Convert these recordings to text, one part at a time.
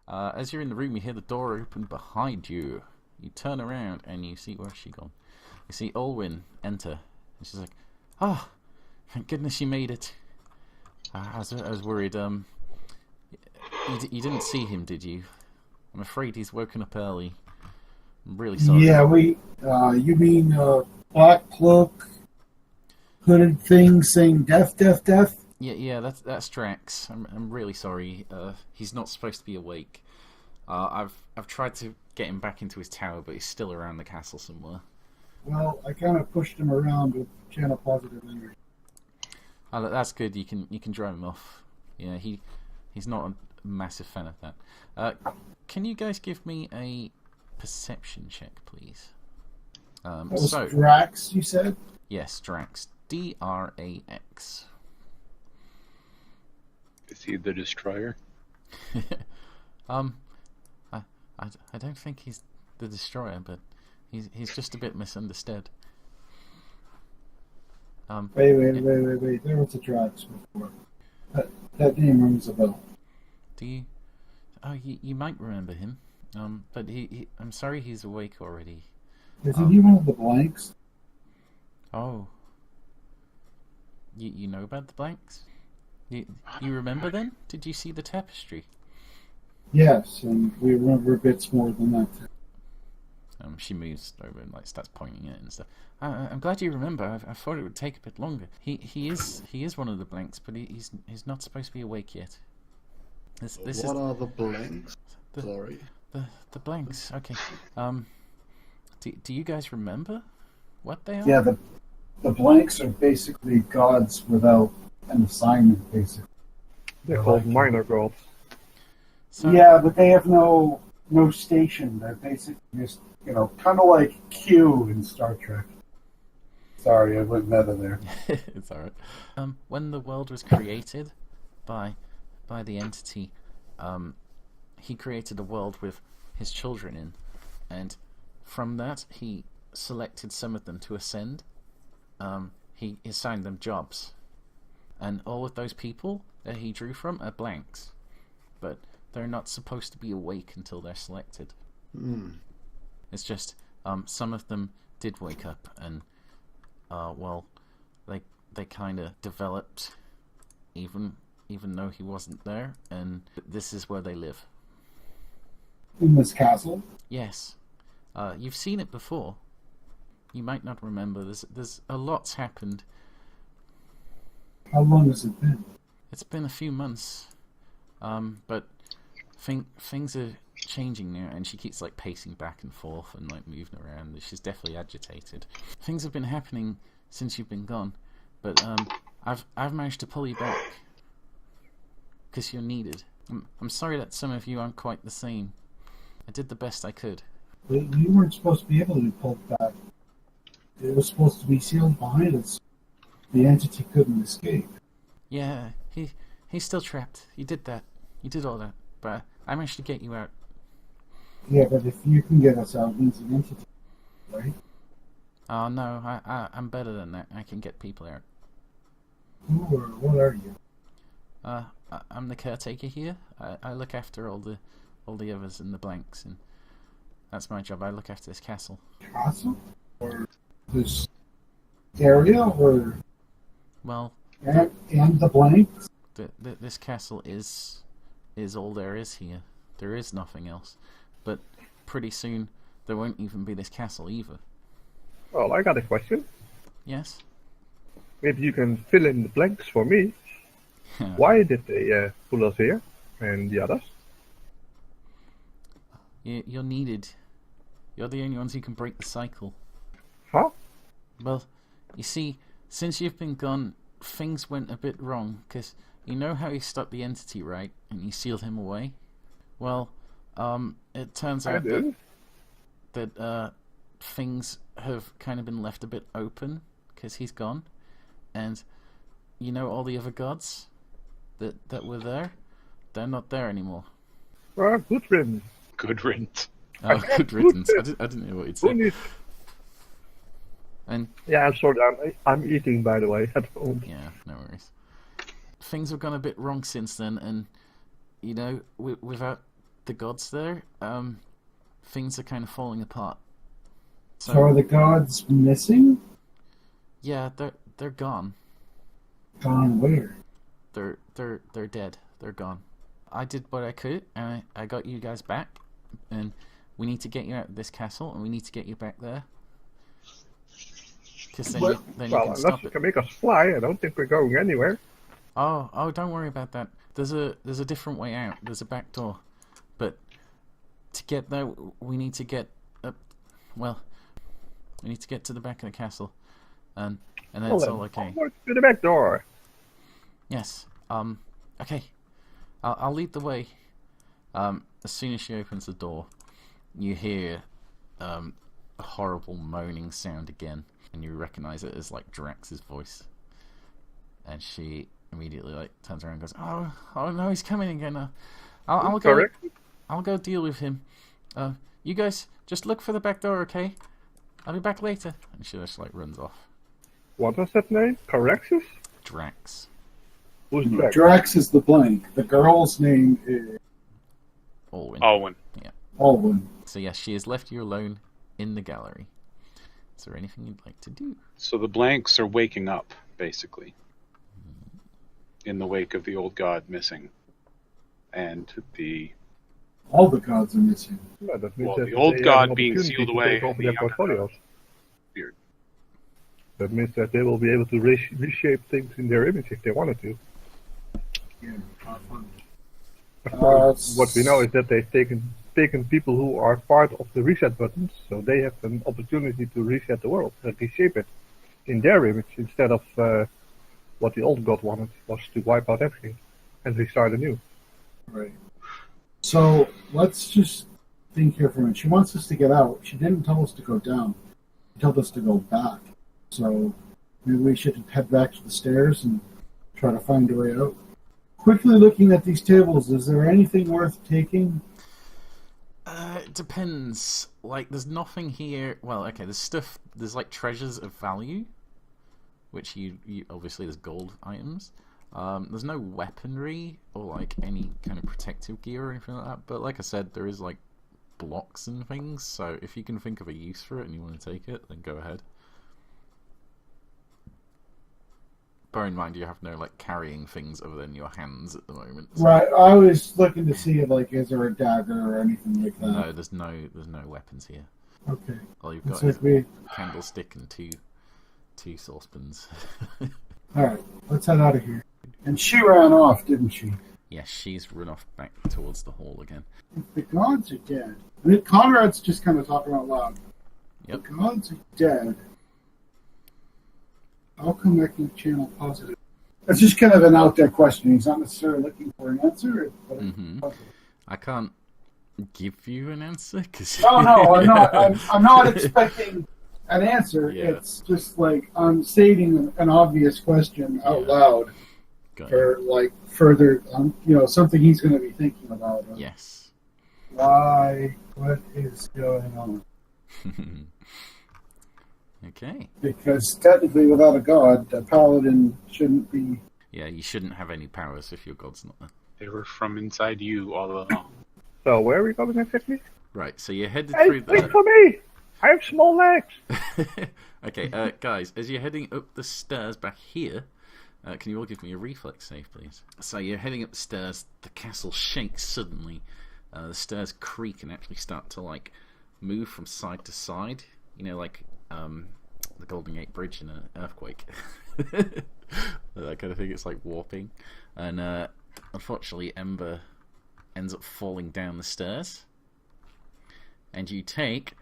As you're in the room, you hear the door open behind you. You turn around and you see, where's she gone? You see Olwyn enter. And she's like, "Oh, thank goodness you made it. I was worried. You didn't see him, did you? I'm afraid he's woken up early. I'm really sorry." Yeah, you mean black cloak, hooded thing saying death, death, death? Yeah, that's Drax. I'm really sorry. He's not supposed to be awake. I've tried to get him back into his tower, but he's still around the castle somewhere. Well, I kind of pushed him around with channel positive energy. Oh, that's good. You can drive him off. Yeah, he's not a massive fan of that. Can you guys give me a perception check, please? That was Drax, you said? Yes, Drax. Drax. Is he the destroyer? I don't think he's the destroyer, but he's just a bit misunderstood. Wait. There was a Drax before. That name rings a bell. Do you? Oh, you might remember him. But I'm sorry he's awake already. Isn't he one of the blanks? Oh. You know about the blanks? You remember then? Did you see the tapestry? Yes, and we remember bits more than that. She moves over and starts pointing at it and stuff. I'm glad you remember. I thought it would take a bit longer. He is one of the blanks, but he's not supposed to be awake yet. This what are the blanks? Sorry. The blanks. Okay. Do you guys remember what they are? Yeah, the blanks are basically gods without an assignment, basically. They're called minor gods. So, yeah, but they have no station. They're basically just, kind of like Q in Star Trek. Sorry, I went meta there. It's alright. When the world was created by the entity, he created a world with his children in, and from that he selected some of them to ascend. He assigned them jobs, and all of those people that he drew from are blanks, but they're not supposed to be awake until they're selected. It's just some of them did wake up, and they kind of developed even though he wasn't there, and this is where they live. In this castle? Yes. You've seen it before. You might not remember. There's a lot's happened. How long has it been? It's been a few months. But things are changing now, and she keeps pacing back and forth and moving around. She's definitely agitated. Things have been happening since you've been gone, but I've managed to pull you back because you're needed. I'm sorry that some of you aren't quite the same. I did the best I could. But you weren't supposed to be able to be pulled back. It was supposed to be sealed behind us. The entity couldn't escape. Yeah, he's still trapped. You did that. You did all that. But I managed to get you out. Yeah, but if you can get us out, it means an entity, right? Oh, no, I'm better than that. I can get people out. What are you? I'm the caretaker here. I look after all the others in the blanks, and that's my job. I look after this castle. Castle? Or this area? Or well, and the blanks? This castle is all there is here. There is nothing else. But pretty soon there won't even be this castle either. Well, I got a question. Yes? Maybe you can fill in the blanks for me. Why did they pull us here and the others? You're needed. You're the only ones who can break the cycle. Huh? Well, you see, since you've been gone, things went a bit wrong, because you know how you stopped the entity, right? And you sealed him away? Well, it turns out that things have kind of been left a bit open, because he's gone. And you know all the other gods that were there? They're not there anymore. Good riddance. Good riddance. Oh, good riddance. I didn't know what you'd say. And yeah, I'm sorry. I'm eating, by the way, at home. Yeah, no worries. Things have gone a bit wrong since then, and without the gods there, things are kind of falling apart. So are the gods missing? Yeah, they're gone. Gone where? They're dead. They're gone. I did what I could, and I got you guys back. And we need to get you out of this castle, and we need to get you back there. Because then you can unless stop you it. can make us fly, I don't think we're going anywhere. Oh, don't worry about that. There's a different way out. There's a back door. But to get there, we need to get up. Well, we need to get to the back of the castle, and then it's all okay. To the back door. Yes. Okay. I'll lead the way. As soon as she opens the door, you hear a horrible moaning sound again, and you recognize it as like Drax's voice. And she immediately like turns around and goes, "Oh no, he's coming again! I'll go. Correct. I'll go deal with him. You guys just look for the back door, okay? I'll be back later." And she just like runs off. What was that name? Corexus? Drax. Who's Drax? Drax is the blank. The girl's name is Alwyn. Alwyn. So yes, she has left you alone in the gallery. Is there anything you'd like to do? So the blanks are waking up, basically, in the wake of the old god missing, and All the gods are missing. No, that means Well, that the old they god have an being opportunity sealed to away take over and the their younger portfolios. Weird. That means that they will be able to reshape things in their image if they wanted to. Yeah, What we know is that they've taken people who are part of the reset buttons, so they have an opportunity to reset the world, reshape it in their image instead of what the old god wanted, was to wipe out everything and restart anew. Right. So let's just think here for a minute. She wants us to get out. She didn't tell us to go down. She told us to go back. So maybe we should head back to the stairs and try to find a way out. Quickly looking at these tables, is there anything worth taking? It depends. Like, there's nothing here. Well, okay, there's stuff. There's like treasures of value, which you obviously there's gold items. There's no weaponry or like any kind of protective gear or anything like that. But like I said, there is like blocks and things. So if you can think of a use for it and you want to take it, then go ahead. Bear in mind, you have no like carrying things other than your hands at the moment. So. Right. I was looking to see like is there a dagger or anything like that. No, there's no weapons here. Okay. All you've Looks got is like we... a candlestick and two saucepans. All right. Let's head out of here. And she ran off, didn't she? Yes, she's run off back towards the hall again. If the gods are dead. I mean, Conrad's just kind of talking out loud. Yep. The gods are dead. How come I can channel positive? That's just kind of an out there question. He's not necessarily looking for an answer. But I can't give you an answer because. No, I'm not. I'm not expecting an answer. Yeah. It's just like I'm stating an obvious question out loud for like further, something he's going to be thinking about. Yes. Why? What is going on? Okay. Because technically, without a god, a paladin shouldn't be. Yeah, you shouldn't have any powers if your god's not there. They were from inside you all along. So where are we going exactly? Right, so you're headed Hey, through wait the... for me! I have small legs! Okay, guys, as you're heading up the stairs back here, can you all give me a reflex save, please? So you're heading up the stairs, the castle shakes suddenly, the stairs creak and actually start to, like, move from side to side, like the Golden Gate Bridge in an earthquake. That kind of thing, it's like warping. And unfortunately, Ember ends up falling down the stairs. And you take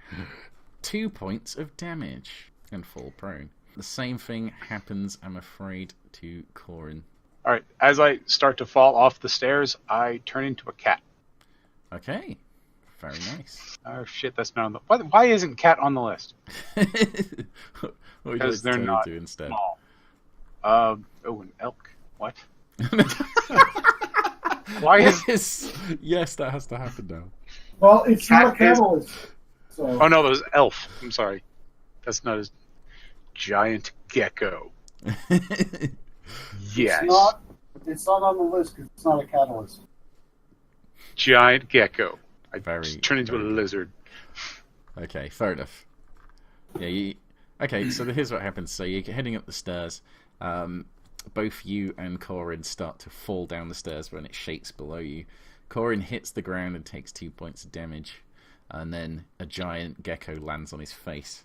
2 points of damage and fall prone. The same thing happens, I'm afraid, to Korin. Alright, as I start to fall off the stairs, I turn into a cat. Okay, very nice. Oh shit, that's not on the... Why isn't cat on the list? What would you Because like they're to not do instead? small. An elk. What? Why is... Yes, that has to happen now. Well, it's Cat not a catalyst. So. Oh no, that was elf. I'm sorry. That's not a giant gecko. Yes. It's not on the list because it's not a catalyst. giant gecko. I Very, just turn into a very good. lizard. Okay, fair enough. Yeah. Okay, so here's what happens. So you're heading up the stairs. Both you and Korin start to fall down the stairs when it shakes below you. Korin hits the ground and takes 2 points of damage, and then a giant gecko lands on his face.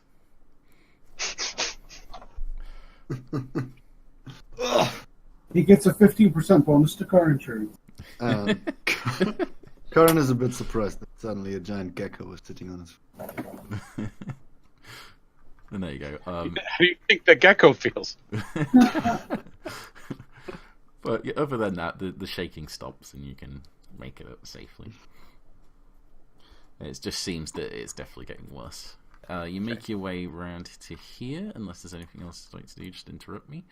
He gets a 15% bonus to car insurance. Korin is a bit surprised that suddenly a giant gecko was sitting on his. And there you go. How do you think the gecko feels? But yeah, other than that, the shaking stops and you can make it up safely. It just seems that it's definitely getting worse. You make your way around to here, unless there's anything else you'd like to do, just interrupt me.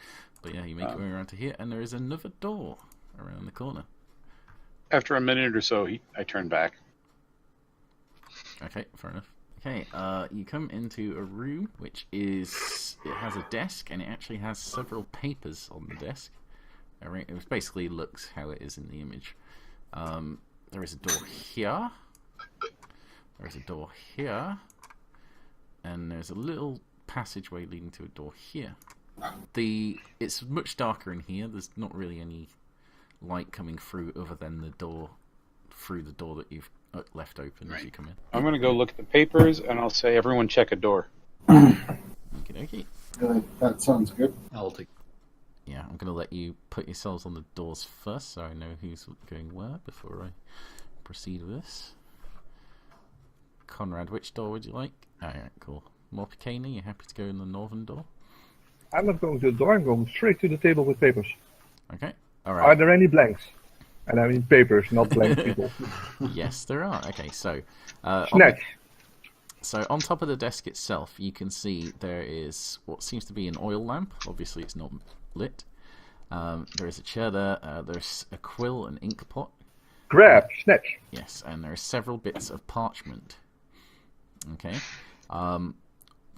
But yeah, you make your way around to here, and there is another door around the corner. After a minute or so, I turn back. Okay, fair enough. Okay, you come into a room which it has a desk, and it actually has several papers on the desk. It basically looks how it is in the image. There is a door here. There is a door here. And there's a little passageway leading to a door here. It's much darker in here. There's not really any light coming through other than the door that you've left open as you come in. I'm going to go look at the papers, and I'll say, everyone check a door. Okey-dokey. That sounds good. I'll take. Yeah, I'm going to let you put yourselves on the doors first, so I know who's going where before I proceed with this. Conrad, which door would you like? Alright, cool. Morpycaner, you happy to go in the northern door? I'm not going to the door, I'm going straight to the table with papers. Okay, Are alright. there any blanks? And I mean papers, not blank people. Yes, there are. Okay, so... Snatch. So on top of the desk itself, you can see there is what seems to be an oil lamp. Obviously, it's not lit. There is a chair there. There's a quill, an ink pot. Grab, snatch. Yes, and there are several bits of parchment. Okay.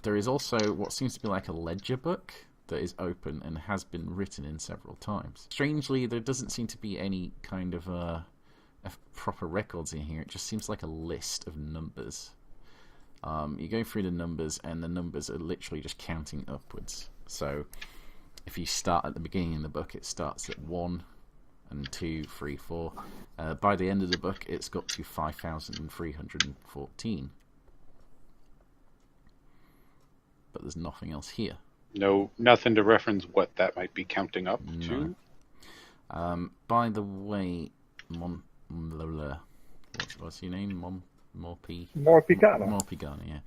There is also what seems to be like a ledger book that is open and has been written in several times. Strangely, there doesn't seem to be any kind of proper records in here. It just seems like a list of numbers. You go through the numbers, and the numbers are literally just counting upwards. So, if you start at the beginning of the book, it starts at 1, and 2, 3, 4. By the end of the book, it's got to 5,314. But there's nothing else here. No, nothing to reference what that might be counting up to. By the way, what's your name? Morpycaner. Morpycaner, yeah.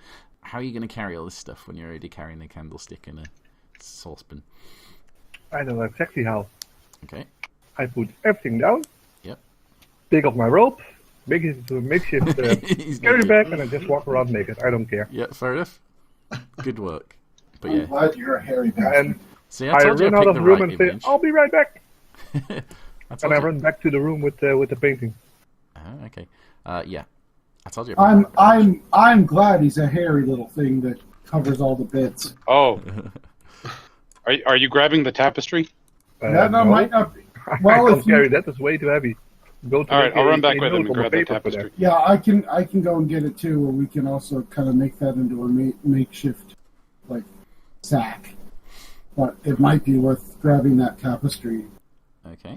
How are you going to carry all this stuff when you're already carrying a candlestick and a saucepan? I know exactly how. Okay. I put everything down. Yep. Take off my rope, make it into a makeshift He's carry naked. bag, and I just walk around naked. I don't care. Yeah, fair enough. Good work. But I'm yeah. glad you're a hairy bastard. And See, I told you run I out picked of the the room right and say, image. "I'll be right back." I And told I you. run back to the room with the painting. Okay. Yeah. I told you. I'm glad he's a hairy little thing that covers all the bits. Oh. Are you grabbing the tapestry? That No, might not be. I Well, can't if you, carry that. It's way too heavy. Go to All right, make I'll a- run back a with him note and on grab the the paper for that. tapestry. yeah, I can go and get it too, or we can also kind of make that into a makeshift like sack. But it might be worth grabbing that tapestry Okay.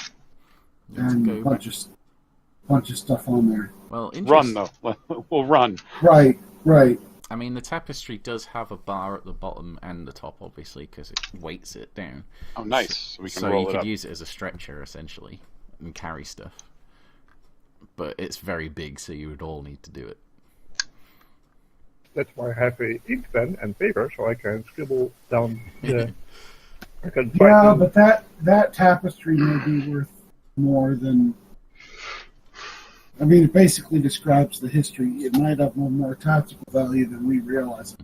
and a Go. bunch of stuff on there. Well, Run, though. We'll run. Right. I mean, the tapestry does have a bar at the bottom and the top, obviously, because it weights it down. Oh, nice. So we can So roll you it could up. use it as a stretcher, essentially, and carry stuff. But it's very big, so you would all need to do it. That's why I have a ink pen and paper, so I can scribble down the. I can Yeah, try to. but that tapestry may be worth more than. I mean, it basically describes the history. It might have more tactical value than we realize.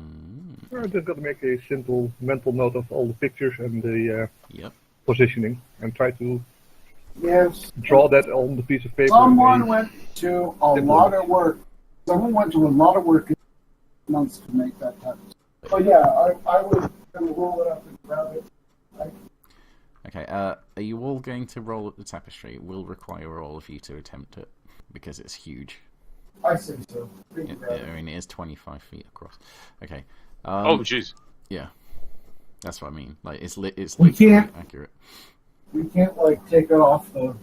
I just got to make a simple mental note of all the pictures and the Yep. positioning, and try to Yes. draw that on the piece of paper. Someone and went to a lot of work. Someone went to a lot of work in months to make that tapestry. But yeah, I would kind of roll it up and grab it. Okay, are you all going to roll at the tapestry? It will require all of you to attempt it. because it's huge. I say so. We can grab it. I mean, it is 25 feet across. Okay. Oh, jeez. Yeah. That's what I mean. Like, it's We literally can't- accurate. We can't like take it off the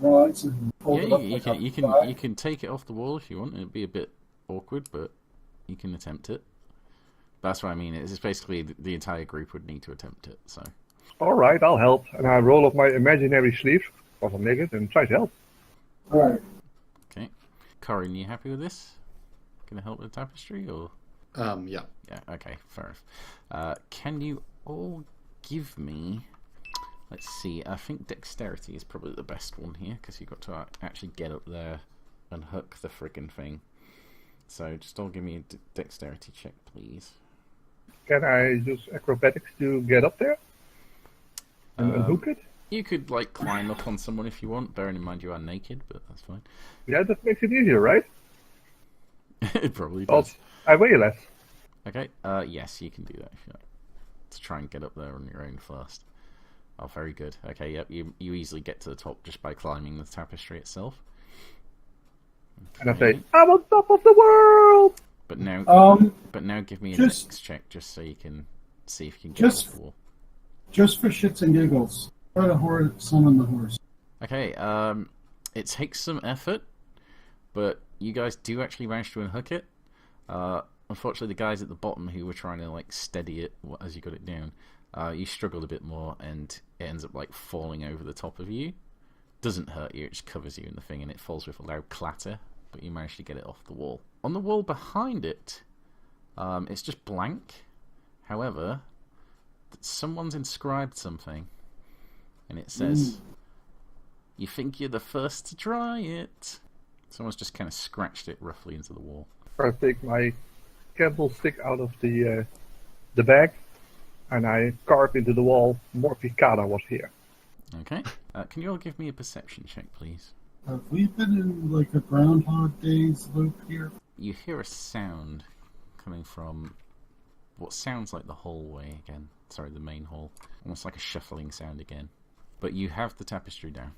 rods and hold it Yeah, up. you like can up you the can thigh. you can take it off the wall if you want. It'd be a bit awkward, but you can attempt it. That's what I mean. It's basically the entire group would need to attempt it. So Alright, I'll help. And I roll up my imaginary sleeves, because I'm naked, and try to help. All right. okay, Korin, you happy with this? Gonna help with the tapestry or? Yeah. Yeah. Okay. Fair enough. Can you all give me? Let's see. I think dexterity is probably the best one here because you've got to actually get up there and hook the friggin' thing. So just all give me a dexterity check, please. Can I use acrobatics to get up there? And unhook it? You could like climb up on someone if you want, bearing in mind you are naked, but that's fine. Yeah, that makes it easier, right? It probably Well, does. I weigh less. Okay. Yes, you can do that if you like. To try and get up there on your own first. Oh, very good. Okay, yep. You easily get to the top just by climbing the tapestry itself. And I say, I'm on top of the world! But now, give me a just- dex check just so you can see if you can get Just- off the wall. Just for shits and giggles, try to summon the horse. Okay. It takes some effort, but you guys do actually manage to unhook it. Unfortunately, the guys at the bottom who were trying to like steady it as you got it down, you struggled a bit more, and it ends up like falling over the top of you. Doesn't hurt you; it just covers you in the thing, and it falls with a loud clatter. But you manage to get it off the wall. On the wall behind it, it's just blank. However, someone's inscribed something, and it says, "You think you're the first to try it." Someone's just kind of scratched it roughly into the wall. I take my candlestick out of the bag, and I carve into the wall, Morpycaner was here. Okay. Can you all give me a perception check, please? Have we been in like a Groundhog Days loop here? You hear a sound coming from what sounds like the hallway again. Sorry, the main hall. Almost like a shuffling sound again. But you have the tapestry down.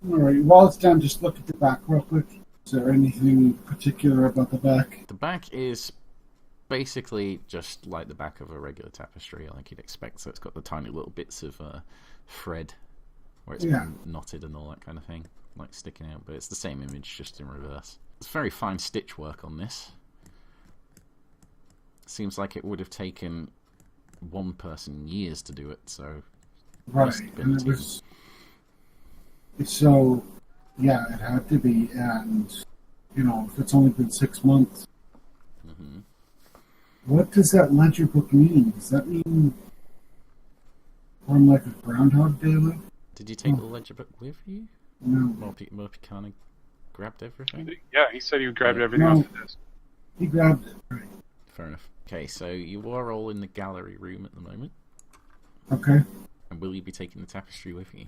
All right. While it's down, just look at the back real quick. Is there anything particular about the back? The back is basically just like the back of a regular tapestry, like you'd expect. So it's got the tiny little bits of thread where it's been knotted and all that kind of thing, like sticking out. But it's the same image, just in reverse. It's very fine stitch work on this. Seems like it would have taken one person years to do it, so Right. must have been And a it team. was. So, yeah, it had to be. And, you know, if it's only been 6 months, what does that ledger book mean? Does that mean on like a Groundhog Day loop? Did you take the ledger book with you? No. Morpycaner grabbed everything? Yeah, he said he grabbed everything No. off the desk. He grabbed it. Right. Fair enough. Okay, so you are all in the gallery room at the moment. Okay. And will you be taking the tapestry with you?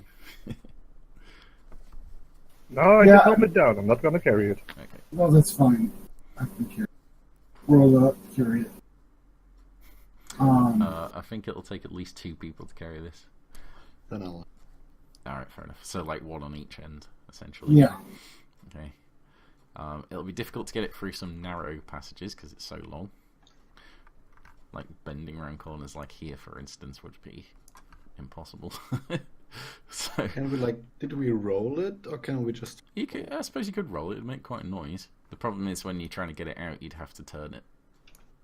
No, I Yeah, just help it down. I'm not gonna carry it. Okay. Well, that's fine. I can carry it. Roll up, carry it. I think it'll take at least 2 people to carry this. Then I'll. Alright, fair enough. So, like, 1 on each end, essentially. Yeah. Okay. It'll be difficult to get it through some narrow passages because it's so long. Like, bending around corners like here, for instance, would be impossible. So, Can we did we roll it or can we just? you could, I suppose you could roll it. It'd make quite a noise. The problem is when you're trying to get it out, you'd have to turn it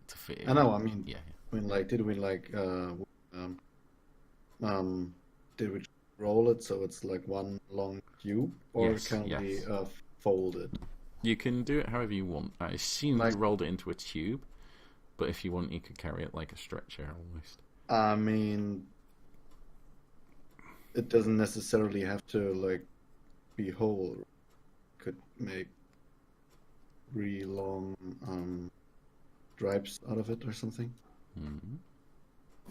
to fit it. I know. I mean, Yeah. did we did we roll it so it's like one long cube, or Yes, can yes. we fold it? You can do it however you want. I assume Like- you rolled it into a tube, but if you want, you could carry it like a stretcher almost. I mean, it doesn't necessarily have to be whole. Could make really long stripes out of it or something. Mm-hmm.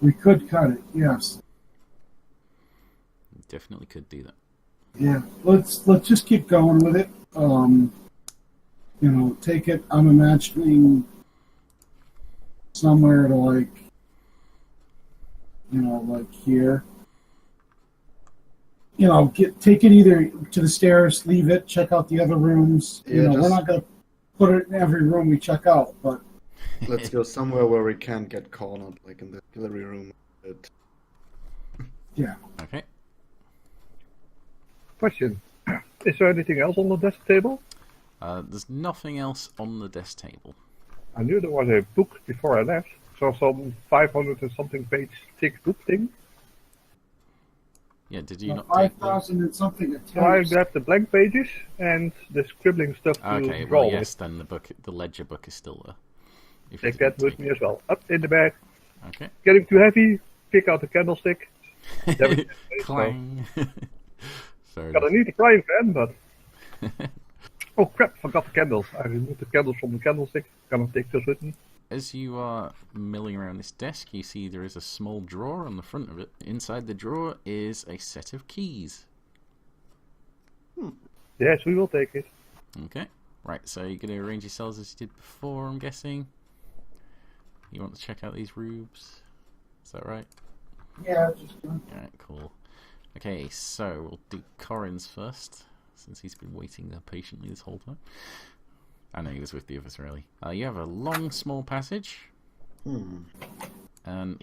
We could cut it, yes. Definitely could do that. Yeah. Let's just keep going with it. You know, take it. I'm imagining somewhere to like here. take it either to the stairs, leave it, check out the other rooms. Yeah, We're not going to put it in every room we check out, but let's go somewhere where we can't get cornered, like in the gallery room. yeah. Okay. Question. Is there anything else on the desk table? There's nothing else on the desk table. I knew there was a book before I left. So some 500 and something page thick book thing. Yeah, did you not take them? 5,000 and something So I attempts. grabbed the blank pages and the scribbling stuff to Okay, draw well, with. yes, then the ledger book is still there. If you Take that didn't with take me it. as well. Up in the bag. Okay. Getting too heavy. Pick out the candlestick. Clang. Fair Gonna enough. need a frying pan, but... Oh crap, forgot the candles. I removed the candles from the candlestick. Gonna take those with me. As you are milling around this desk, you see there is a small drawer on the front of it. Inside the drawer is a set of keys. Yes, we will take it. Okay. Right, so you're going to arrange yourselves as you did before, I'm guessing. You want to check out these rubes? Is that right? Yeah, just Alright, cool. Okay, so we'll do Korin's first, since he's been waiting there patiently this whole time. I know he was with the others, really. You have a long, small passage, and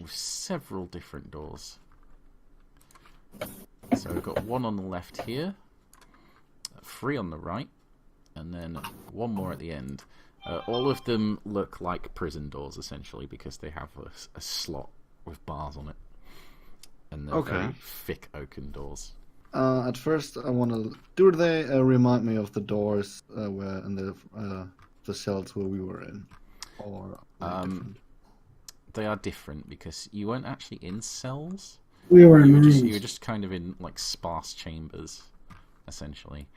with several different doors. So we've got one on the left here, 3 on the right, and then one more at the end. All of them look like prison doors, essentially, because they have a slot with bars on it. And they're very thick oaken doors. At first, I want to. Do they remind me of the doors where in the cells where we were in, or are they different? They are different because you weren't actually in cells. we were in You rooms. were just kind of in like sparse chambers, essentially.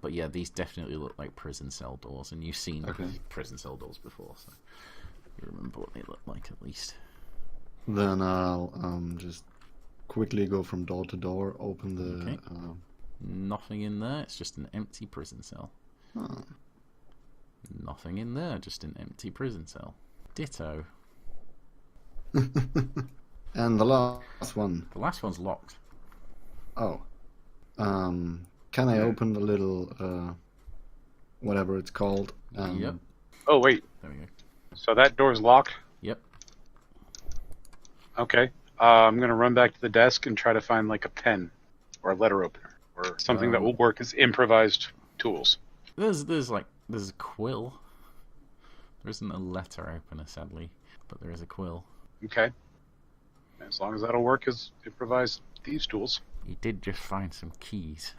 But yeah, these definitely look like prison cell doors, and you've seen prison cell doors before, so you remember what they look like at least. Then I'll just quickly go from door to door, open the. Okay. Nothing in there. It's just an empty prison cell. Oh. Nothing in there. Just an empty prison cell. Ditto. And the last one. The last one's locked. Oh. Can I open the little whatever it's called? Yep. Oh, wait. There we go. So that door's locked? Yep. Okay. I'm going to run back to the desk and try to find like a pen or a letter opener or something that will work as improvised tools. There's a quill. There isn't a letter opener, sadly, but there is a quill. Okay. As long as that'll work as improvised thieves' tools. You did just find some keys.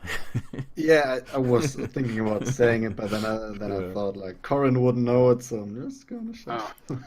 Yeah, I was thinking about saying it, but then I thought like Korin wouldn't know it, so I'm just gonna shut. Oh.